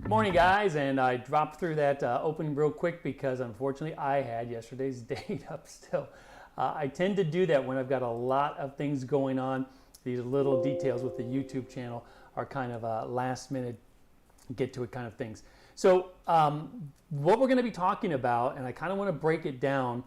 Good morning, guys, and I dropped through that opening real quick because unfortunately I had yesterday's date up still. I tend to do that when I've got a lot of things going on. These little details with the YouTube channel are kind of last minute, get to it kind of things. So what we're going to be talking about, and I kind of want to break it down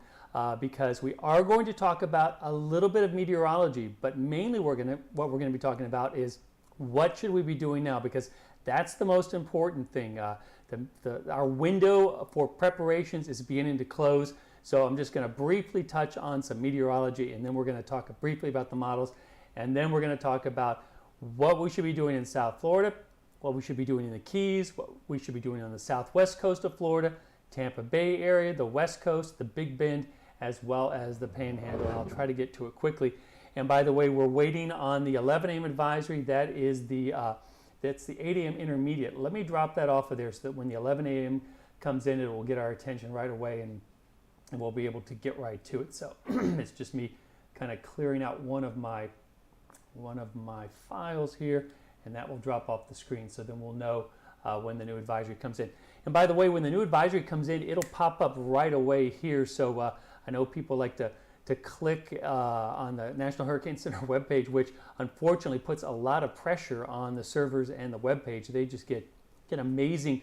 because we are going to talk about a little bit of meteorology, but mainly what we're going to be talking about is what should we be doing now, because that's the most important thing. Our window for preparations is beginning to close, so I'm just going to briefly touch on some meteorology, and then we're going to talk briefly about the models, and then we're going to talk about what we should be doing in South Florida, what we should be doing in the Keys, what we should be doing on the southwest coast of Florida, Tampa Bay area, the West Coast, the Big Bend, as well as the Panhandle. And I'll try to get to it quickly. And by the way, we're waiting on the 11 a.m. advisory. That is that's the 8 a.m. intermediate. Let me drop that off of there so that when the 11 a.m. comes in, it will get our attention right away, and we'll be able to get right to it. So it's just me kind of clearing out one of my files here, and that will drop off the screen, so then we'll know when the new advisory comes in. And by the way, when the new advisory comes in, it'll pop up right away here. So I know people like to click on the National Hurricane Center webpage, which unfortunately puts a lot of pressure on the servers and the webpage. They just get amazing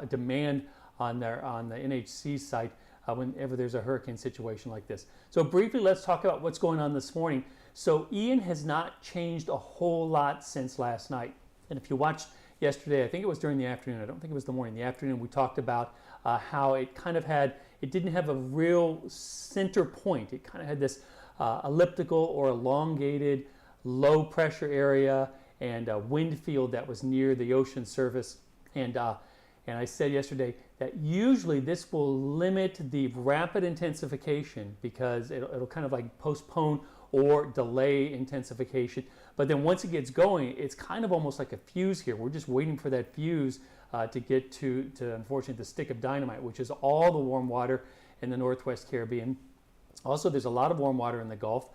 demand on the NHC site whenever there's a hurricane situation like this. So briefly, let's talk about what's going on this morning. So Ian has not changed a whole lot since last night. And if you watched yesterday, I think it was during the afternoon, I don't think it was the morning, the afternoon, we talked about how it kind of it didn't have a real center point. It kind of had this elliptical or elongated low pressure area and a wind field that was near the ocean surface. And I said yesterday that usually this will limit the rapid intensification because it'll kind of like postpone or delay intensification. But then once it gets going, it's kind of almost like a fuse here. We're just waiting for that fuse to get to unfortunately, the stick of dynamite, which is all the warm water in the Northwest Caribbean. Also, there's a lot of warm water in the Gulf,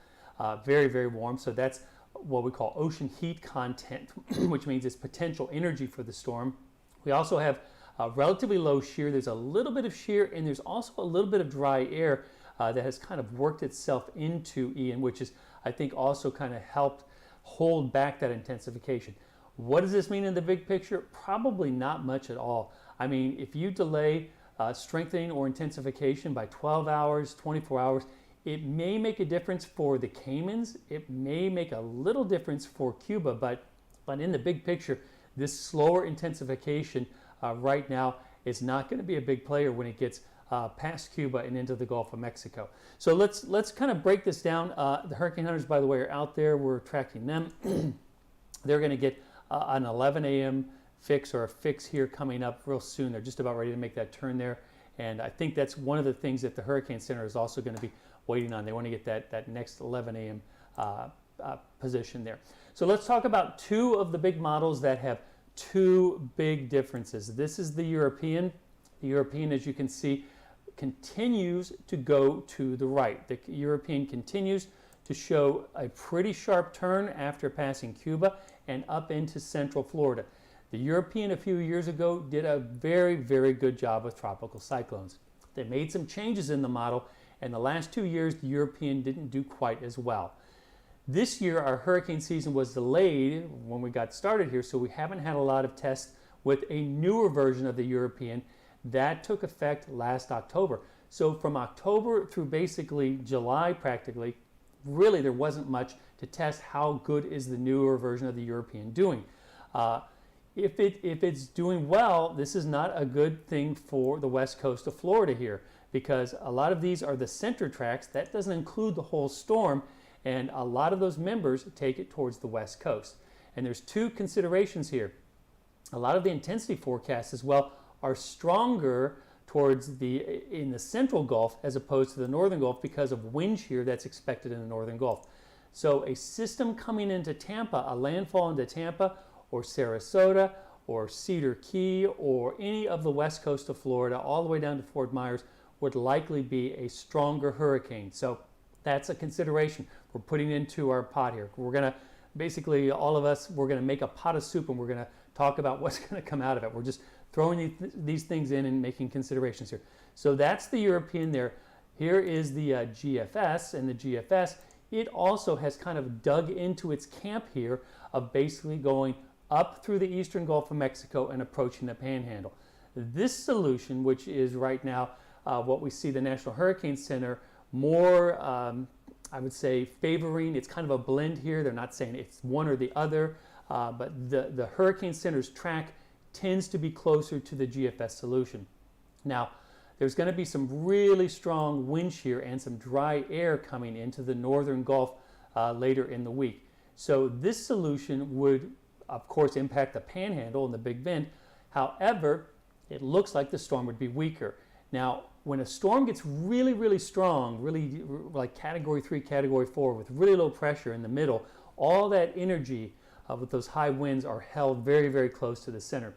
very, very warm. So that's what we call ocean heat content, which means it's potential energy for the storm. We also have relatively low shear. There's a little bit of shear, and there's also a little bit of dry air that has kind of worked itself into Ian, which is, I think, also kind of helped hold back that intensification. What does this mean in the big picture? Probably not much at all. I mean, if you delay strengthening or intensification by 12 hours, 24 hours, it may make a difference for the Caymans. It may make a little difference for Cuba, but in the big picture, this slower intensification right now is not going to be a big player when it gets past Cuba and into the Gulf of Mexico. So let's kind of break this down. The hurricane hunters, by the way, are out there. We're tracking them. They're going to get an 11 a.m. fix or a fix here coming up real soon. They're just about ready to make that turn there. And I think that's one of the things that the Hurricane Center is also going to be waiting on. They want to get that next 11 a.m. Position there. So let's talk about two of the big models that have two big differences. This is the European. The European, as you can see, continues to go to the right. The European continues to show a pretty sharp turn after passing Cuba and up into central Florida. The European a few years ago did a very, very good job with tropical cyclones. They made some changes in the model, and the last 2 years the European didn't do quite as well. This year our hurricane season was delayed when we got started here, so we haven't had a lot of tests with a newer version of the European. That took effect last October. So from October through basically July practically, really there wasn't much to test how good is the newer version of the European doing. If it's doing well, this is not a good thing for the west coast of Florida here, because a lot of these are the center tracks. That doesn't include the whole storm, and a lot of those members take it towards the west coast. And there's two considerations here. A lot of the intensity forecasts as well are stronger towards in the central Gulf as opposed to the northern Gulf because of wind shear that's expected in the northern Gulf. So a system coming into Tampa, a landfall into Tampa or Sarasota or Cedar Key or any of the west coast of Florida all the way down to Fort Myers would likely be a stronger hurricane. So that's a consideration we're putting into our pot here. We're going to basically, all of us, we're going to make a pot of soup and we're going to talk about what's going to come out of it. We're just throwing these things in and making considerations here. So that's the European there. Here is the GFS, and the GFS, it also has kind of dug into its camp here of basically going up through the eastern Gulf of Mexico and approaching the Panhandle. This solution, which is right now what we see the National Hurricane Center more, I would say, favoring. It's kind of a blend here. They're not saying it's one or the other, but the Hurricane Center's track tends to be closer to the GFS solution. Now, there's going to be some really strong wind shear and some dry air coming into the northern Gulf later in the week. So this solution would, of course, impact the Panhandle and the Big Bend. However, it looks like the storm would be weaker. Now, when a storm gets really, really strong, really like Category 3, Category 4, with really low pressure in the middle, all that energy with those high winds are held very, very close to the center.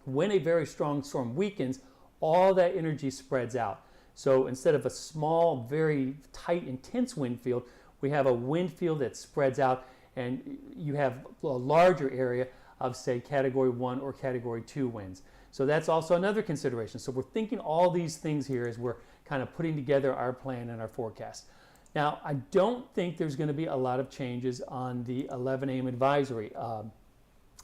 When a very strong storm weakens, all that energy spreads out. So instead of a small, very tight, intense wind field, we have a wind field that spreads out, and you have a larger area of, say, Category 1 or Category 2 winds. So that's also another consideration. So we're thinking all these things here as we're kind of putting together our plan and our forecast. Now, I don't think there's going to be a lot of changes on the 11 a.m. advisory.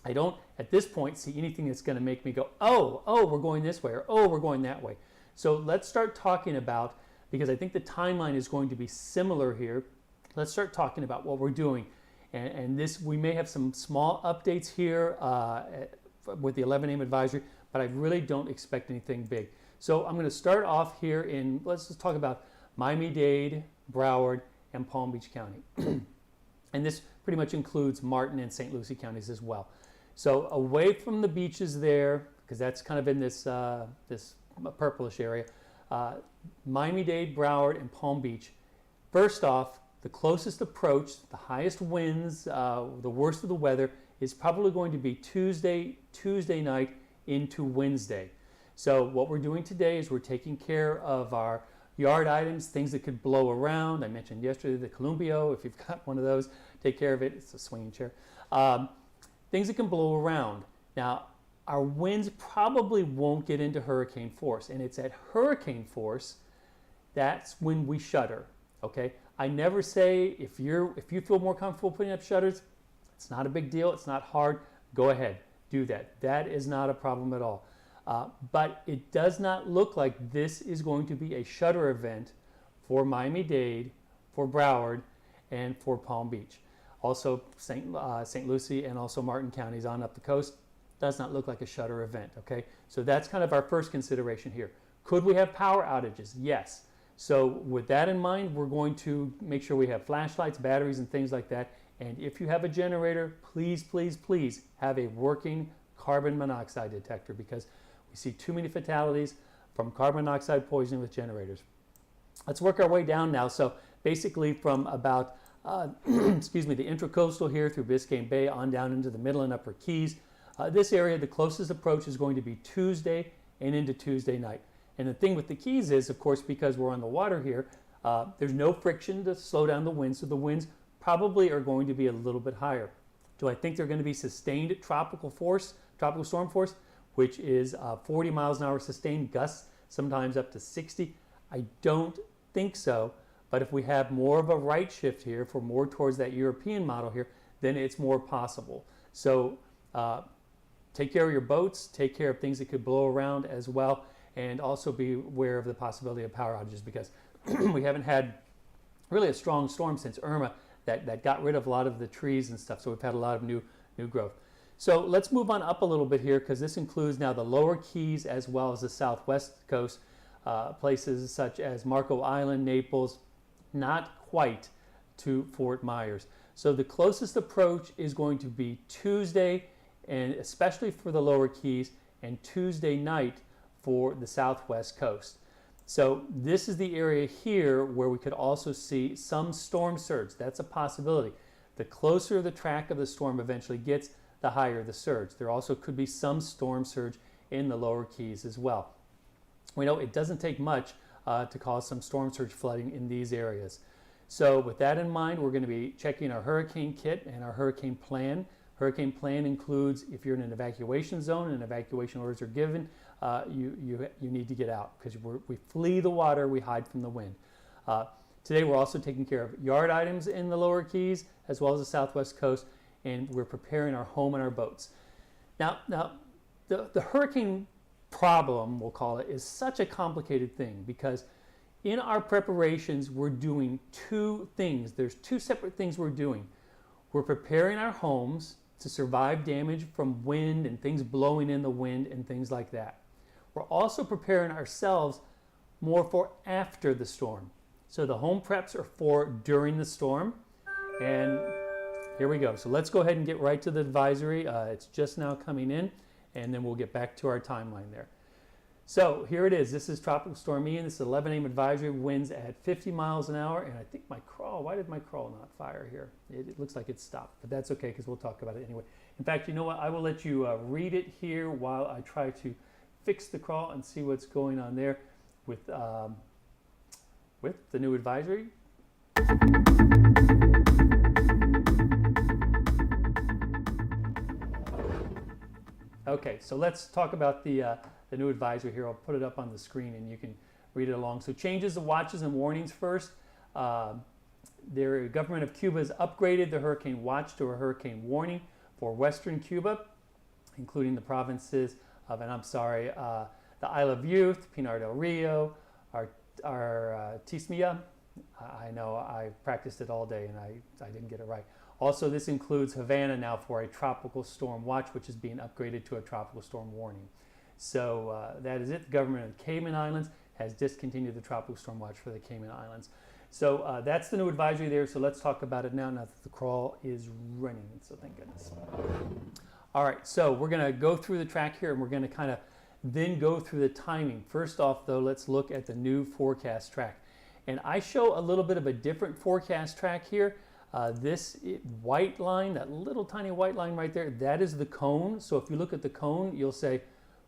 I don't, at this point, see anything that's going to make me go, oh, we're going this way, or oh, we're going that way. So let's start talking about, because I think the timeline is going to be similar here, let's start talking about what we're doing. And this, we may have some small updates here with the 11 a.m. advisory, but I really don't expect anything big. So I'm going to start off here in, let's just talk about Miami-Dade, Broward, and Palm Beach County. And this pretty much includes Martin and St. Lucie counties as well. So away from the beaches there, because that's kind of in this, this purplish area, Miami-Dade, Broward, and Palm Beach. First off, the closest approach, the highest winds, the worst of the weather, is probably going to be Tuesday night into Wednesday. So what we're doing today is we're taking care of our yard items, things that could blow around. I mentioned yesterday the Columbio. If you've got one of those, take care of it. It's a swinging chair. Things that can blow around. Now, our winds probably won't get into hurricane force, and it's at hurricane force that's when we shutter. Okay, I never say if you feel more comfortable putting up shutters, it's not a big deal. It's not hard. Go ahead, do that. That is not a problem at all. But it does not look like this is going to be a shutter event for Miami-Dade, for Broward, and for Palm Beach. Also, St. Lucie and also Martin counties on up the coast does not look like a shutter event. Okay, so that's kind of our first consideration here. Could we have power outages? Yes. So with that in mind, we're going to make sure we have flashlights, batteries, and things like that. And if you have a generator, please, please, please have a working carbon monoxide detector, because we see too many fatalities from carbon monoxide poisoning with generators. Let's work our way down now. So basically from about, excuse me, the intracoastal here through Biscayne Bay on down into the middle and upper Keys. This area, the closest approach is going to be Tuesday and into Tuesday night. And the thing with the Keys is, of course, because we're on the water here, there's no friction to slow down the winds, so the winds probably are going to be a little bit higher. Do I think they're going to be sustained tropical storm force, which is 40 miles an hour sustained gusts, sometimes up to 60? I don't think so, but if we have more of a right shift here, if we're more towards that European model here, then it's more possible. So take care of your boats, take care of things that could blow around as well, and also be aware of the possibility of power outages, because we haven't had really a strong storm since Irma that got rid of a lot of the trees and stuff, so we've had a lot of new growth. So let's move on up a little bit here, because this includes now the lower Keys as well as the southwest coast, places such as Marco Island, Naples, not quite to Fort Myers. So the closest approach is going to be Tuesday, and especially for the lower Keys, and Tuesday night for the southwest coast. So this is the area here where we could also see some storm surge. That's a possibility. The closer the track of the storm eventually gets, the higher the surge. There also could be some storm surge in the lower Keys as well. We know it doesn't take much to cause some storm surge flooding in these areas. So with that in mind, we're going to be checking our hurricane kit and our hurricane plan Hurricane plan includes if you're in an evacuation zone and evacuation orders are given, you need to get out because we flee the water, we hide from the wind. Today we're also taking care of yard items in the lower Keys as well as the southwest coast, and we're preparing our home and our boats. Now the hurricane problem, we'll call it, is such a complicated thing because in our preparations we're doing two things. There's two separate things we're doing. We're preparing our homes to survive damage from wind and things blowing in the wind and things like that. We're also preparing ourselves more for after the storm. So the home preps are for during the storm. And here we go. So let's go ahead and get right to the advisory. It's just now coming in, and then we'll get back to our timeline there. So here it is. This is Tropical Storm Ian. This is 11 a.m. advisory, winds at 50 miles an hour. And I think my crawl, why did my crawl not fire here? It looks like it stopped, but that's okay because we'll talk about it anyway. In fact, you know what? I will let you read it here while I try to fix the crawl and see what's going on there with the new advisory. Okay, so let's talk about the new advisory here. I'll put it up on the screen and you can read it along. So changes of watches and warnings first. The government of Cuba has upgraded the hurricane watch to a hurricane warning for western Cuba, including the provinces of, and I'm sorry, the Isle of Youth, Pinar del Rio, Tismia. I know I practiced it all day and I didn't get it right. Also, this includes Havana now for a tropical storm watch, which is being upgraded to a tropical storm warning. So that is it. The government of the Cayman Islands has discontinued the tropical storm watch for the Cayman Islands. So that's the new advisory there. So let's talk about it now that the crawl is running. So thank goodness. All right, so we're going to go through the track here and we're going to kind of then go through the timing. First off, though, let's look at the new forecast track. And I show a little bit of a different forecast track here. This white line, that little tiny white line right there, that is the cone. So if you look at the cone, you'll say,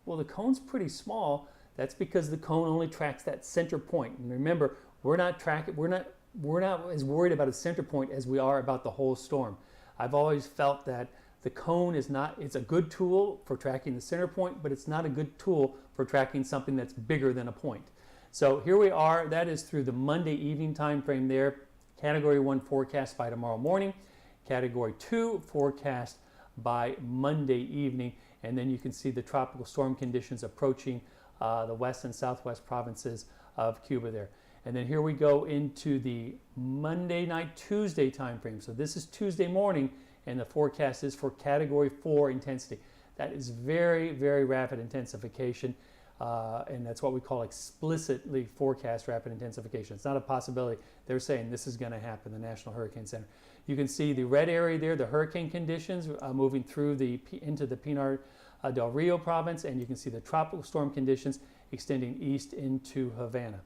well, the cone's pretty small. That's because the cone only tracks that center point. And remember, we're not as worried about a center point as we are about the whole storm. I've always felt that the cone is not, it's a good tool for tracking the center point, but it's not a good tool for tracking something that's bigger than a point. So here we are. That is through the Monday evening time frame there. Category 1 forecast by tomorrow morning. Category 2 forecast by Monday evening. And then you can see the tropical storm conditions approaching the west and southwest provinces of Cuba there. And then here we go into the Monday night, Tuesday time frame. So this is Tuesday morning, and the forecast is for Category 4 intensity. That is very, very rapid intensification. And that's what we call explicitly forecast rapid intensification. It's not a possibility. They're saying this is going to happen, the National Hurricane Center. You can see the red area there, the hurricane conditions moving through into the Pinar del Rio province, and you can see the tropical storm conditions extending east into Havana.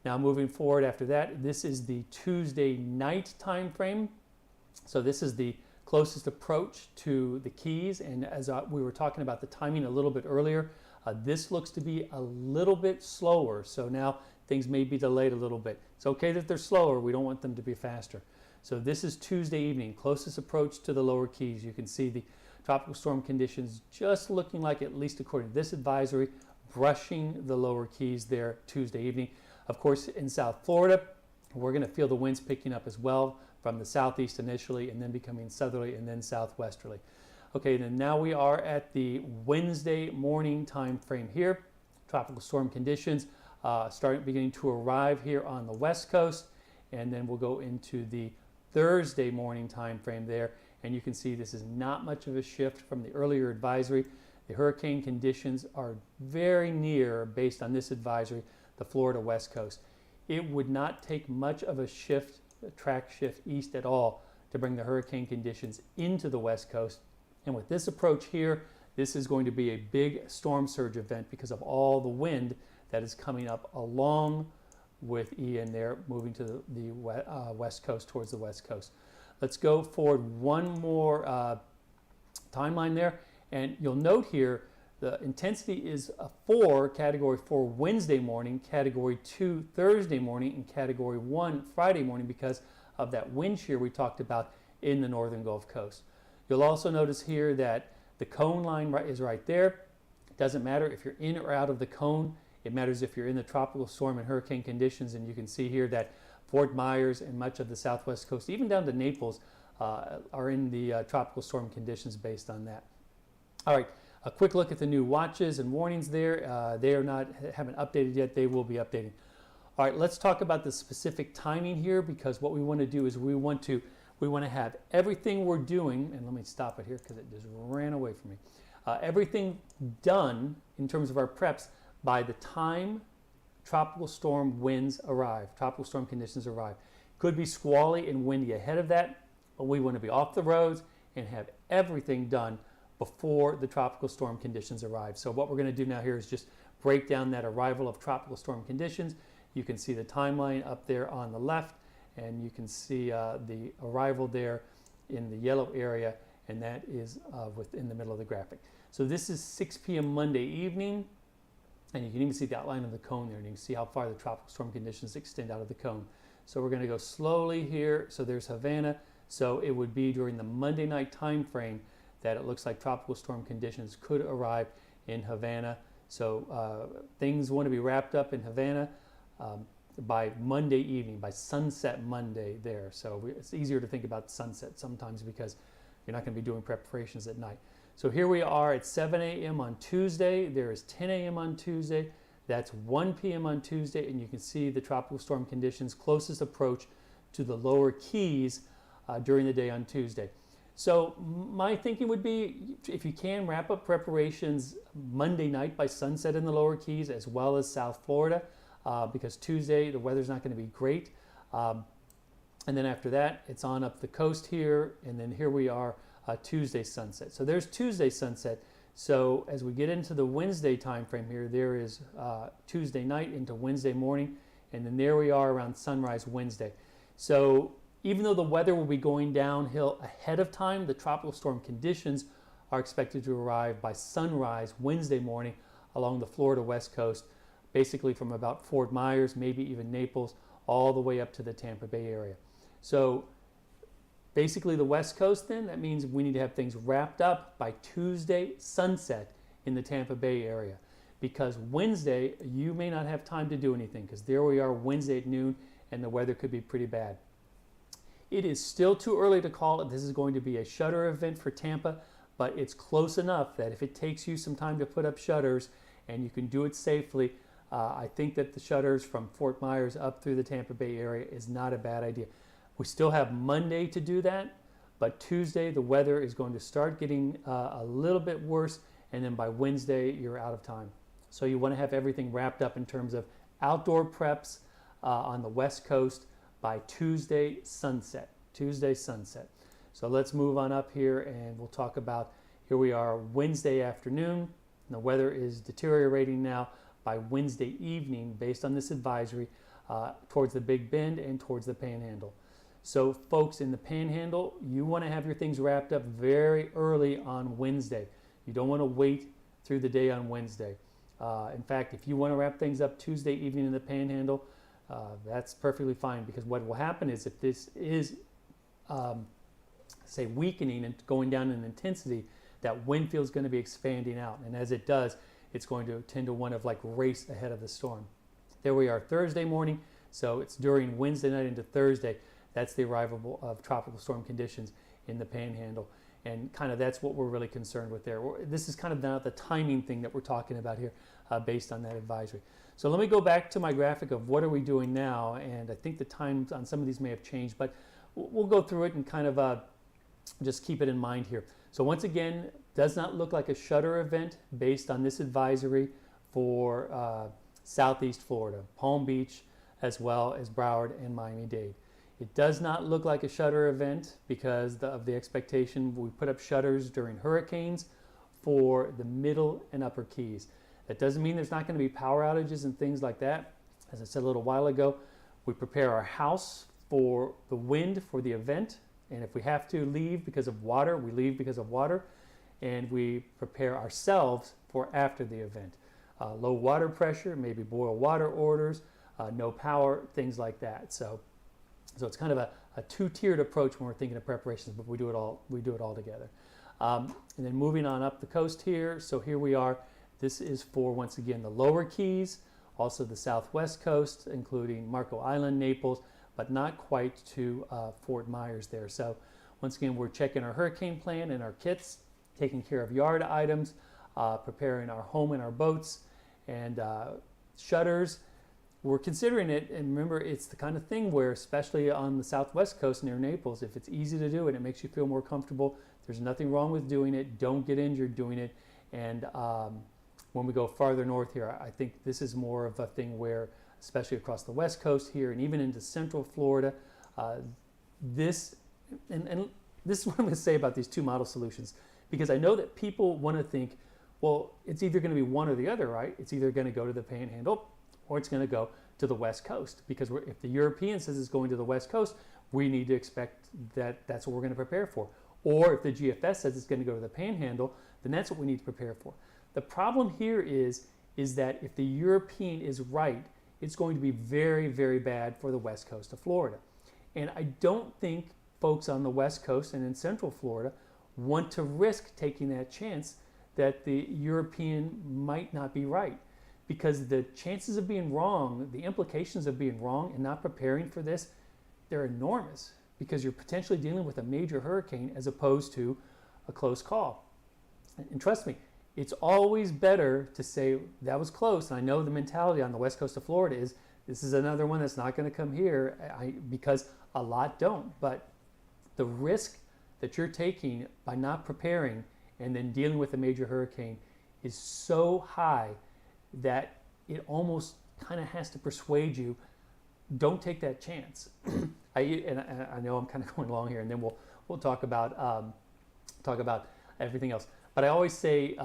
Now moving forward after that, this is the Tuesday night time frame. So this is the closest approach to the Keys, and as we were talking about the timing a little bit earlier, this looks to be a little bit slower, so now things may be delayed a little bit. It's okay that they're slower, we don't want them to be faster. So this is Tuesday evening, closest approach to the lower Keys. You can see the tropical storm conditions just looking like, at least according to this advisory, brushing the lower Keys there Tuesday evening. Of course, in South Florida, we're going to feel the winds picking up as well from the southeast initially and then becoming southerly and then southwesterly. Okay, then now we are at the Wednesday morning time frame here. Tropical storm conditions beginning to arrive here on the west coast, and then we'll go into the Thursday morning time frame there, and you can see this is not much of a shift from the earlier advisory. The hurricane conditions are very near, based on this advisory, the Florida west coast. It would not take much of a shift, a track shift east at all, to bring the hurricane conditions into the west coast. And with this approach here, this is going to be a big storm surge event because of all the wind that is coming up along with Ian there, moving to the west coast, towards the west coast. Let's go forward one more timeline there. And you'll note here, the intensity is a 4, Category 4 Wednesday morning, Category 2 Thursday morning, and Category 1 Friday morning because of that wind shear we talked about in the northern Gulf Coast. You'll also notice here that the cone line is right there. It doesn't matter if you're in or out of the cone. It matters if you're in the tropical storm and hurricane conditions, and you can see here that Fort Myers and much of the southwest coast, even down to Naples, are in the tropical storm conditions based on that. All right, a quick look at the new watches and warnings there. They haven't updated yet. They will be updating. All right, let's talk about the specific timing here, because what we want to do is we want to have everything we're doing, and let me stop it here because it just ran away from me. Everything done in terms of our preps by the time tropical storm winds arrive, tropical storm conditions arrive. Could be squally and windy ahead of that, but we want to be off the roads and have everything done before the tropical storm conditions arrive. So what we're going to do now here is just break down that arrival of tropical storm conditions. You can see the timeline up there on the left, and you can see the arrival there in the yellow area, and that is within the middle of the graphic. So this is 6 p.m. Monday evening, and you can even see the outline of the cone there, and you can see how far the tropical storm conditions extend out of the cone. So we're going to go slowly here. So there's Havana. So it would be during the Monday night time frame that it looks like tropical storm conditions could arrive in Havana. So things want to be wrapped up in Havana by Monday evening, by sunset Monday there. So it's easier to think about sunset sometimes because you're not going to be doing preparations at night. So here we are at 7 a.m. on Tuesday. There is 10 a.m. on Tuesday. That's 1 p.m. on Tuesday, and you can see the tropical storm conditions closest approach to the lower Keys during the day on Tuesday. So my thinking would be, if you can, wrap up preparations Monday night by sunset in the lower Keys as well as South Florida, because Tuesday the weather's not going to be great. And then after that, it's on up the coast here, and then here we are Tuesday sunset. So there's Tuesday sunset. So as we get into the Wednesday time frame here, there is Tuesday night into Wednesday morning, and then there we are around sunrise Wednesday. So even though the weather will be going downhill ahead of time, the tropical storm conditions are expected to arrive by sunrise Wednesday morning along the Florida west coast, basically from about Fort Myers, maybe even Naples, all the way up to the Tampa Bay area. So basically the west coast then, that means we need to have things wrapped up by Tuesday sunset in the Tampa Bay area, because Wednesday you may not have time to do anything, because there we are Wednesday at noon and the weather could be pretty bad. It is still too early to call it. This is going to be a shutter event for Tampa, but it's close enough that if it takes you some time to put up shutters and you can do it safely, I think that the shutters from Fort Myers up through the Tampa Bay area is not a bad idea. We still have Monday to do that, but Tuesday the weather is going to start getting a little bit worse, and then by Wednesday you're out of time. So you want to have everything wrapped up in terms of outdoor preps on the west coast by Tuesday sunset. Tuesday sunset. So let's move on up here and we'll talk about, here we are Wednesday afternoon, and the weather is deteriorating now by Wednesday evening based on this advisory towards the Big Bend and towards the Panhandle. So folks in the Panhandle, you want to have your things wrapped up very early on Wednesday. You don't want to wait through the day on Wednesday. In fact, if you want to wrap things up Tuesday evening in the Panhandle, that's perfectly fine, because what will happen is if this is, say, weakening and going down in intensity, that wind field is going to be expanding out. And as it does, it's going to tend to one of like race ahead of the storm. There we are Thursday morning. So it's during Wednesday night into Thursday. That's the arrival of tropical storm conditions in the Panhandle. And kind of that's what we're really concerned with there. This is kind of now the timing thing that we're talking about here based on that advisory. So let me go back to my graphic of what are we doing now. And I think the times on some of these may have changed, but we'll go through it and kind of just keep it in mind here. So once again, does not look like a shutter event based on this advisory for Southeast Florida, Palm Beach, as well as Broward and Miami-Dade. It does not look like a shutter event because of the expectation we put up shutters during hurricanes for the middle and upper Keys. That doesn't mean there's not going to be power outages and things like that. As I said a little while ago, we prepare our house for the wind for the event, and if we have to leave because of water, we leave because of water, and we prepare ourselves for after the event. Low water pressure, maybe boil water orders, no power, things like that. So it's kind of a two-tiered approach when we're thinking of preparations, but we do it all together. And then moving on up the coast here, so here we are. This is for, once again, the lower Keys, also the southwest coast, including Marco Island, Naples, but not quite to Fort Myers there. So once again, we're checking our hurricane plan and our kits, taking care of yard items, preparing our home and our boats, and shutters. We're considering it, and remember, it's the kind of thing where, especially on the southwest coast near Naples, if it's easy to do and it makes you feel more comfortable, there's nothing wrong with doing it. Don't get injured doing it. And when we go farther north here, I think this is more of a thing where, especially across the west coast here and even into central Florida, this is what I'm going to say about these two model solutions, because I know that people want to think, well, it's either going to be one or the other, right? It's either going to go to the Panhandle or it's going to go to the west coast, because if the European says it's going to the west coast, we need to expect that that's what we're going to prepare for. Or if the GFS says it's going to go to the Panhandle, then that's what we need to prepare for. The problem here is that if the European is right, it's going to be very, very bad for the west coast of Florida. And I don't think folks on the west coast and in central Florida want to risk taking that chance that the European might not be right, because the chances of being wrong, the implications of being wrong and not preparing for this, they're enormous, because you're potentially dealing with a major hurricane as opposed to a close call. And trust me, it's always better to say that was close. And I know the mentality on the west coast of Florida is this is another one that's not going to come here, because a lot don't. But the risk that you're taking by not preparing and then dealing with a major hurricane is so high that it almost kind of has to persuade you, don't take that chance. I know I'm kind of going long here, and then we'll talk about everything else. But I always say,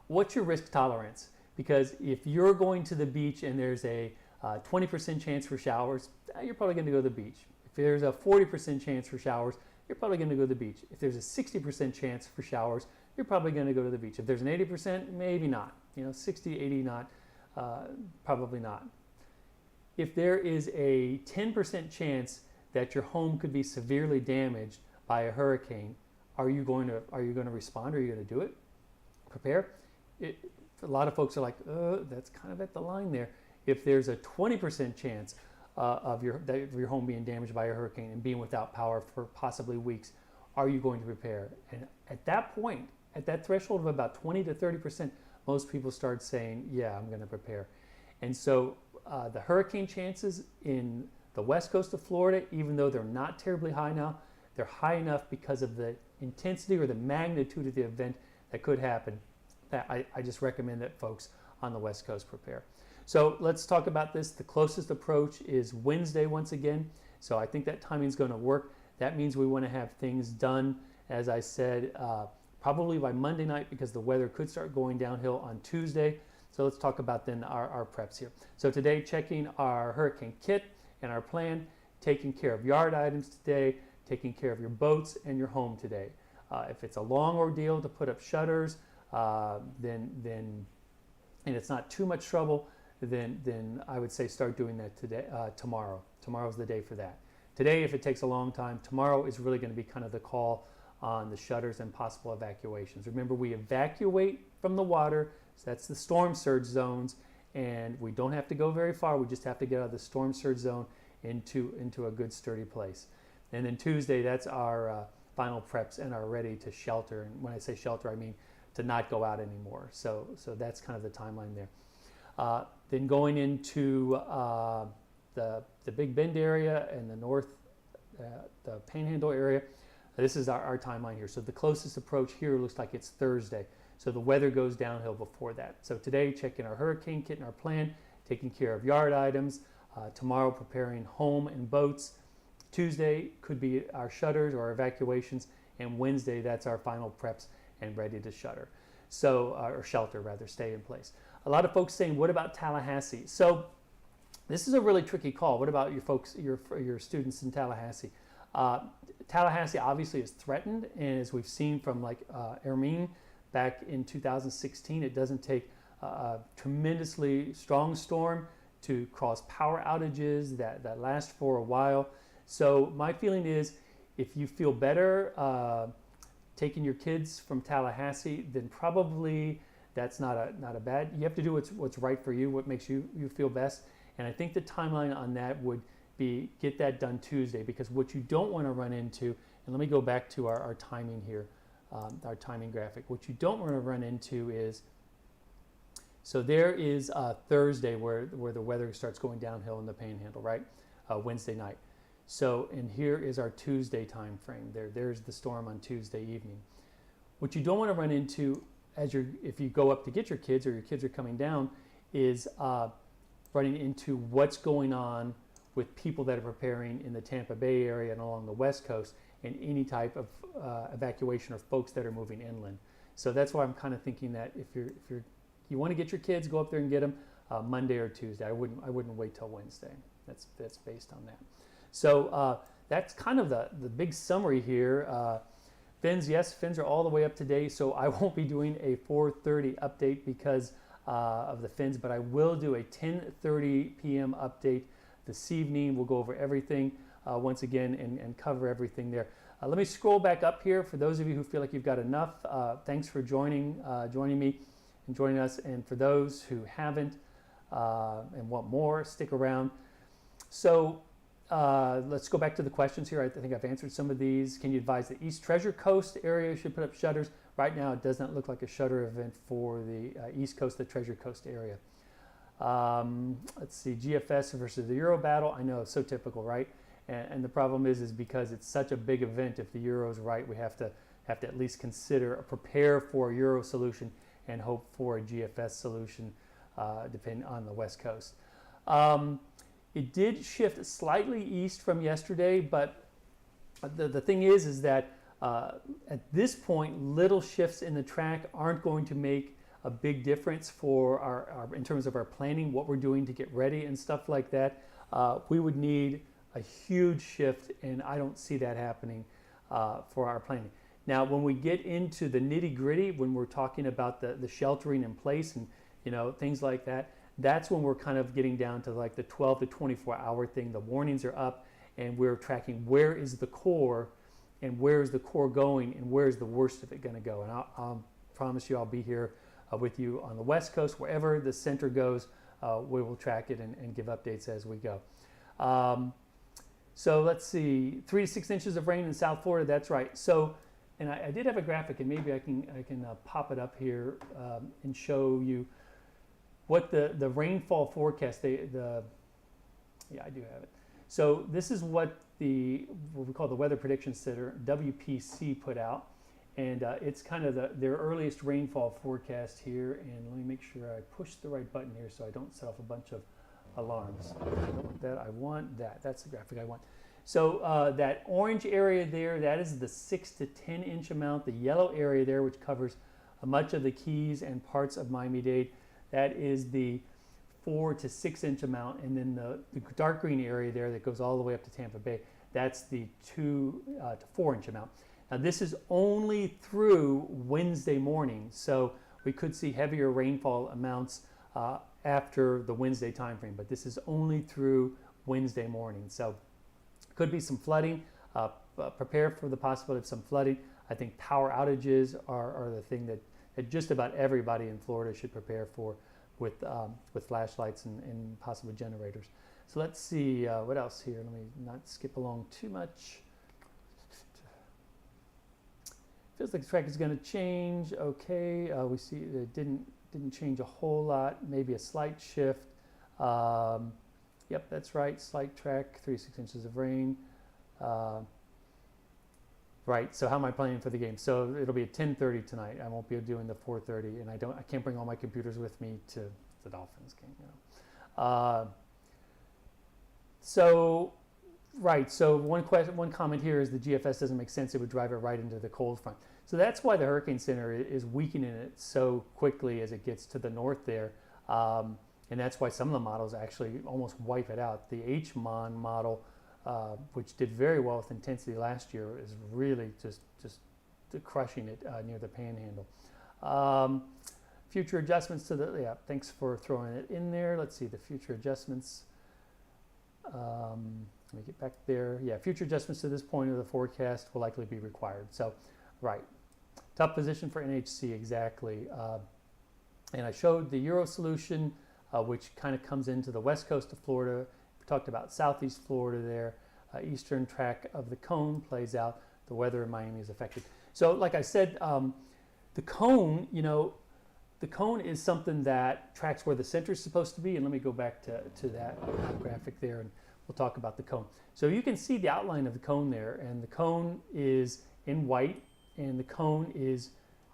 what's your risk tolerance? Because if you're going to the beach and there's a 20% chance for showers, you're probably going to go to the beach. If there's a 40% chance for showers, you're probably going to go to the beach. If there's a 60% chance for showers, you're probably going to go to the beach. If there's an 80%, maybe not. 60, 80, not, probably not. If there is a 10% chance that your home could be severely damaged by a hurricane, are you going to respond? Are you going to do it? Prepare? A lot of folks are like, that's kind of at the line there. If there's a 20% chance of your home being damaged by a hurricane and being without power for possibly weeks, are you going to prepare? And at that point, at that threshold of about 20 to 30%, most people start saying, yeah, I'm going to prepare. And so the hurricane chances in the west coast of Florida, even though they're not terribly high now, they're high enough because of the intensity or the magnitude of the event that could happen, that I just recommend that folks on the west coast prepare. So let's talk about this. The closest approach is Wednesday once again. So I think that timing is going to work. That means we want to have things done, as I said, probably by Monday night, because the weather could start going downhill on Tuesday. So let's talk about then our preps here. So today, checking our hurricane kit and our plan, taking care of yard items today, taking care of your boats and your home today. If it's a long ordeal to put up shutters, then and it's not too much trouble, then I would say start doing that today, tomorrow. Tomorrow's the day for that. Today, if it takes a long time, tomorrow is really going to be kind of the call on the shutters and possible evacuations. Remember, we evacuate from the water, so that's the storm surge zones, and we don't have to go very far. We just have to get out of the storm surge zone into a good sturdy place. And then Tuesday, that's our final preps and our ready to shelter. And when I say shelter, I mean to not go out anymore. So that's kind of the timeline there. Then going into the Big Bend area and the north, the Panhandle area, this is our timeline here. So the closest approach here looks like it's Thursday. So the weather goes downhill before that. So today, checking our hurricane kit and our plan, taking care of yard items. Tomorrow, preparing home and boats. Tuesday could be our shutters or our evacuations. And Wednesday, that's our final preps and ready to shutter. So, or shelter rather, stay in place. A lot of folks saying, what about Tallahassee? So this is a really tricky call. What about your folks, your students in Tallahassee? Tallahassee obviously is threatened, and as we've seen from like Hermine back in 2016, it doesn't take a tremendously strong storm to cause power outages that last for a while. So my feeling is, if you feel better taking your kids from Tallahassee, then probably that's not a bad. You have to do what's right for you, what makes you feel best. And I think the timeline on that would be get that done Tuesday, because what you don't want to run into, and let me go back to our timing here, our timing graphic. What you don't want to run into is, so there is Thursday where the weather starts going downhill in the Panhandle, right? Wednesday night. So, and here is our Tuesday time frame. There's the storm on Tuesday evening. What you don't want to run into if you go up to get your kids, or your kids are coming down, is running into what's going on with people that are preparing in the Tampa Bay area and along the West Coast, and any type of evacuation, or folks that are moving inland. So that's why I'm kind of thinking that if you want to get your kids, go up there and get them Monday or Tuesday. I wouldn't wait till Wednesday. That's based on that. So that's kind of the big summary here. Fins, yes, fins are all the way up to date. So I won't be doing a 4:30 update because of the fins, but I will do a 10:30 p.m. update this evening. We'll go over everything once again and cover everything there. Let me scroll back up here for those of you who feel like you've got enough. Thanks for joining me and joining us. And for those who haven't and want more, stick around. So let's go back to the questions here. I think I've answered some of these. Can you advise the East Treasure Coast area should put up shutters? Right now, it does not look like a shutter event for the East Coast, the Treasure Coast area. Let's see, GFS versus the Euro battle. I know, it's so typical, right? And the problem is because it's such a big event. If the Euro's right, we have to at least consider or prepare for a Euro solution and hope for a GFS solution, depending on the West Coast. It did shift slightly east from yesterday, but the thing is that at this point, little shifts in the track aren't going to make a big difference for our in terms of our planning, what we're doing to get ready and stuff like that. We would need a huge shift, and I don't see that happening for our planning. Now, when we get into the nitty-gritty, when we're talking about the sheltering in place and things like that, that's when we're kind of getting down to like the 12 to 24 hour thing. The warnings are up, and we're tracking where is the core, and where is the core going, and where is the worst of it going to go. And I'll promise you I'll be here with you on the West Coast. Wherever the center goes, we will track it and give updates as we go. So let's see, 3 to 6 inches of rain in South Florida. That's right. So, and I did have a graphic, and maybe I can pop it up here and show you what the rainfall forecast. Yeah, I do have it. So this is what we call the Weather Prediction Center, WPC, put out, and it's kind of their earliest rainfall forecast here. And let me make sure I push the right button here so I don't set off a bunch of alarms. I don't want that. I want that. That's the graphic I want. So that orange area there, that is the 6 to 10 inch amount. The yellow area there, which covers much of the Keys and parts of Miami-Dade, that is the 4 to 6 inch amount. And then the dark green area there that goes all the way up to Tampa Bay, that's the 2 to 4 inch amount. Now this is only through Wednesday morning, so we could see heavier rainfall amounts after the Wednesday time frame, but this is only through Wednesday morning. So could be some flooding. Prepare for the possibility of some flooding. I think power outages are the thing that just about everybody in Florida should prepare for, with flashlights and possibly generators. So let's see what else here. Let me not skip along too much. Feels like the track is going to change. Okay, we see it didn't change a whole lot. Maybe a slight shift. Yep, that's right. Slight track, 3 to 6 inches of rain. Right. So how am I planning for the game? So it'll be at 10:30 tonight. I won't be doing the 4:30, and I can't bring all my computers with me to the Dolphins game. So, right. So one comment here is the GFS doesn't make sense. It would drive it right into the cold front. So that's why the Hurricane Center is weakening it so quickly as it gets to the north there. And that's why some of the models actually almost wipe it out. The HMON model, which did very well with intensity last year, is really just crushing it near the Panhandle. Future adjustments to the, thanks for throwing it in there. Let's see the future adjustments. let me get back there. Yeah, future adjustments to this point of the forecast will likely be required. So, right. Tough position for NHC, exactly. And I showed the Euro solution, which kind of comes into the west coast of Florida. We talked about southeast Florida there. Eastern track of the cone plays out. The weather in Miami is affected. So, like I said, the cone, the cone is something that tracks where the center is supposed to be. And let me go back to that graphic there, and we'll talk about the cone. So you can see the outline of the cone there, and the cone is in white, and the cone is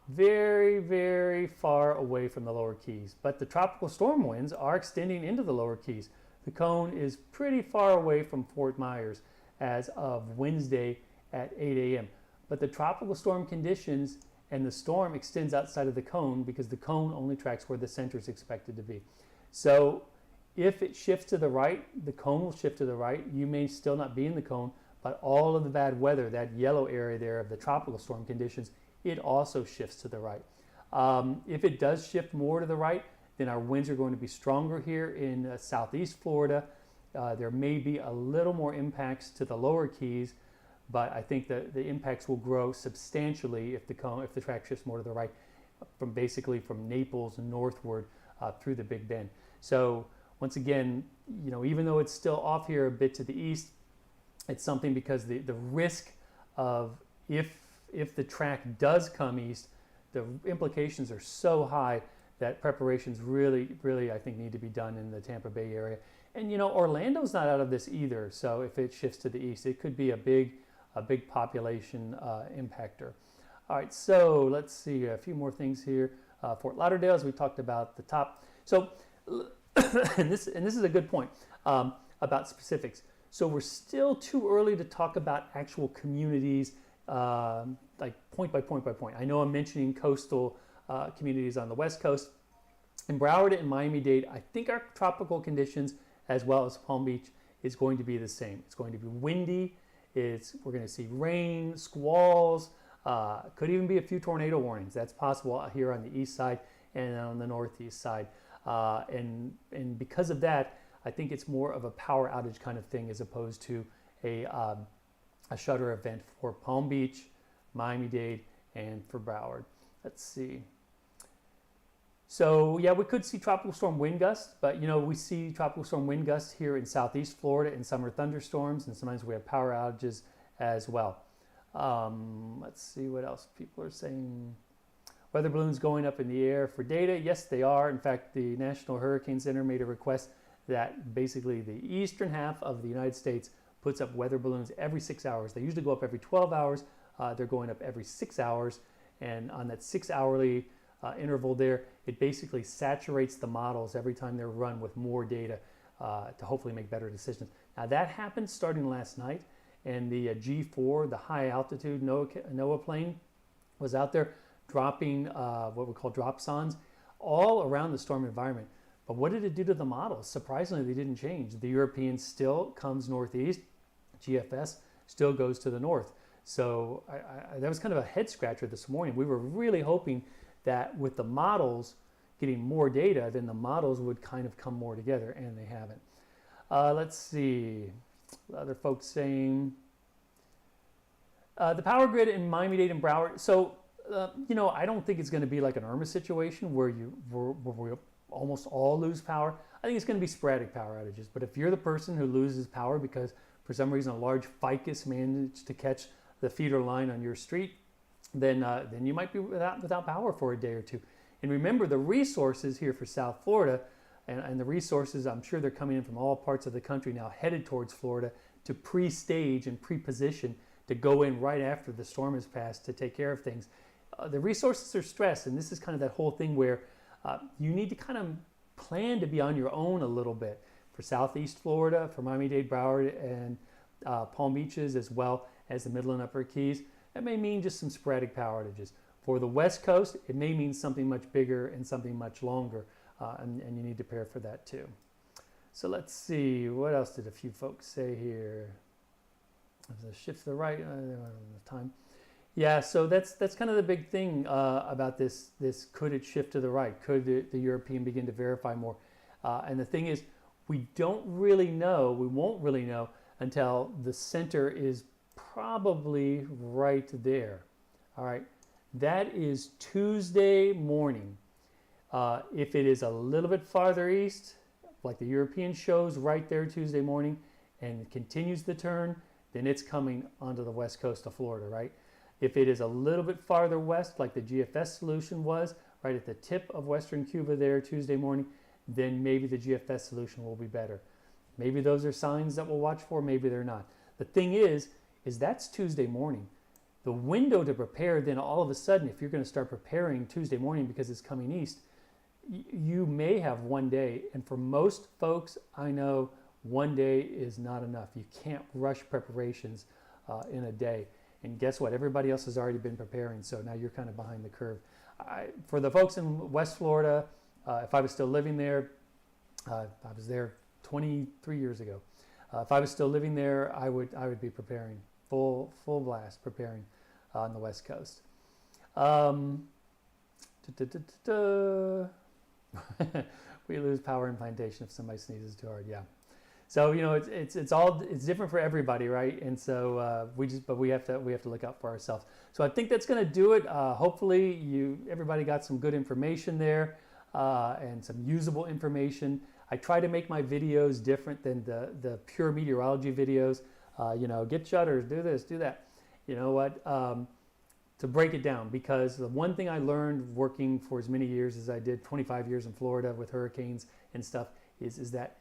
very, very far away from the lower Keys. But the tropical storm winds are extending into the lower Keys. The cone is pretty far away from Fort Myers as of Wednesday at 8 a.m. But the tropical storm conditions and the storm extends outside of the cone because the cone only tracks where the center is expected to be. So if it shifts to the right, the cone will shift to the right. You may still not be in the cone, but all of the bad weather, that yellow area there of the tropical storm conditions, it also shifts to the right. If it does shift more to the right, then our winds are going to be stronger here in southeast Florida. There may be a little more impacts to the lower Keys, but I think that the impacts will grow substantially if the track shifts more to the right, from Naples northward through the Big Bend. So once again, even though it's still off here a bit to the east, it's something because the risk of if the track does come east, the implications are so high that preparations really, really, I think, need to be done in the Tampa Bay area. And Orlando's not out of this either. So if it shifts to the east, it could be a big population impactor. All right, so let's see a few more things here. Fort Lauderdale, as we talked about the top. So, and this is a good point about specifics. So we're still too early to talk about actual communities, like point by point by point. I know I'm mentioning coastal communities on the West Coast. In Broward and Miami-Dade, I think our tropical conditions, as well as Palm Beach, is going to be the same. It's going to be windy. We're going to see rain, squalls, could even be a few tornado warnings. That's possible here on the east side and on the northeast side. And because of that, I think it's more of a power outage kind of thing as opposed to a shutter event for Palm Beach, Miami-Dade, and for Broward. Let's see. So yeah, we could see tropical storm wind gusts, but we see tropical storm wind gusts here in southeast Florida in summer thunderstorms, and sometimes we have power outages as well. Let's see what else people are saying. Weather balloons going up in the air for data. Yes, they are. In fact, the National Hurricane Center made a request that basically the eastern half of the United States puts up weather balloons every 6 hours. They usually go up every 12 hours. They're going up every 6 hours. And on that 6-hourly interval there, it basically saturates the models every time they're run with more data to hopefully make better decisions. Now that happened starting last night, and the G4, the high altitude NOAA plane, was out there dropping what we call dropsondes all around the storm environment. But what did it do to the models? Surprisingly, they didn't change. The European still comes northeast. GFS still goes to the north. So that was kind of a head scratcher this morning. We were really hoping that with the models getting more data, then the models would kind of come more together, and they haven't. Let's see. Other folks saying the power grid in Miami-Dade and Broward. So, I don't think it's going to be like an Irma situation where we almost all lose power. I think it's going to be sporadic power outages. But if you're the person who loses power because for some reason a large ficus managed to catch the feeder line on your street, then you might be without power for a day or two. And remember, the resources here for South Florida, and the resources, I'm sure they're coming in from all parts of the country now, headed towards Florida to pre-stage and pre-position to go in right after the storm has passed to take care of things. The resources are stressed, and this is kind of that whole thing where you need to kind of plan to be on your own a little bit. For Southeast Florida, for Miami-Dade, Broward, and Palm Beaches, as well as the Middle and Upper Keys, that may mean just some sporadic power outages. For the West Coast, it may mean something much bigger and something much longer, and you need to prepare for that too. So let's see, what else did a few folks say here? There's a shift to the right, time. Yeah, so that's kind of the big thing about this. Could it shift to the right? Could the European begin to verify more? And the thing is, we don't really know, we won't really know until the center is probably right there. All right, that is Tuesday morning. If it is a little bit farther east, like the European shows right there Tuesday morning, and continues the turn, then it's coming onto the west coast of Florida, right? If it is a little bit farther west, like the GFS solution was, right at the tip of western Cuba there Tuesday morning, then maybe the GFS solution will be better. Maybe those are signs that we'll watch for, maybe they're not. The thing is that's Tuesday morning. The window to prepare, then all of a sudden, if you're going to start preparing Tuesday morning because it's coming east, you may have one day. And for most folks, I know one day is not enough. You can't rush preparations in a day. And guess what? Everybody else has already been preparing, so now you're kind of behind the curve. For the folks in West Florida, if I was still living there, I was there 23 years ago. If I was still living there, I would be preparing full blast, preparing on the West Coast. We lose power in plantation if somebody sneezes too hard. Yeah. So it's different for everybody, right? And so we have to look out for ourselves. So I think that's going to do it. Hopefully everybody got some good information there and some usable information. I try to make my videos different than the pure meteorology videos. Get shutters, do this, do that. You know what? To break it down, because the one thing I learned working for as many years as I did, 25 years in Florida with hurricanes and stuff, is that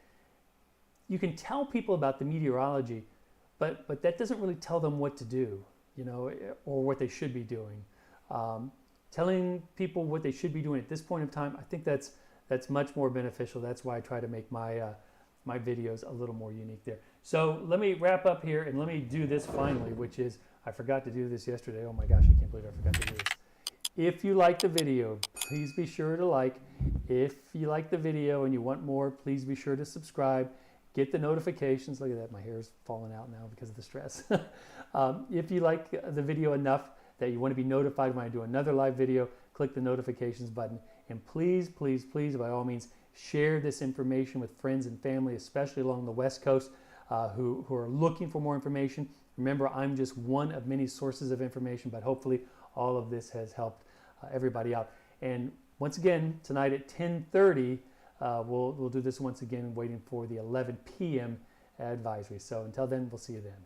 you can tell people about the meteorology, but that doesn't really tell them what to do, or what they should be doing. Telling people what they should be doing at this point in time, I think that's much more beneficial. That's why I try to make my videos a little more unique there. So let me wrap up here and let me do this finally, which is, I forgot to do this yesterday. Oh my gosh, I can't believe I forgot to do this. If you like the video, please be sure to like. If you like the video and you want more, please be sure to subscribe. Get the notifications. Look at that, my hair is falling out now because of the stress. If you like the video enough that you want to be notified when I do another live video, click the notifications button. And please, please, please, by all means, share this information with friends and family, especially along the West Coast, who are looking for more information. Remember, I'm just one of many sources of information, but hopefully all of this has helped everybody out. And once again, tonight at 10:30, we'll do this once again, waiting for the 11 p.m. advisory. So until then, we'll see you then.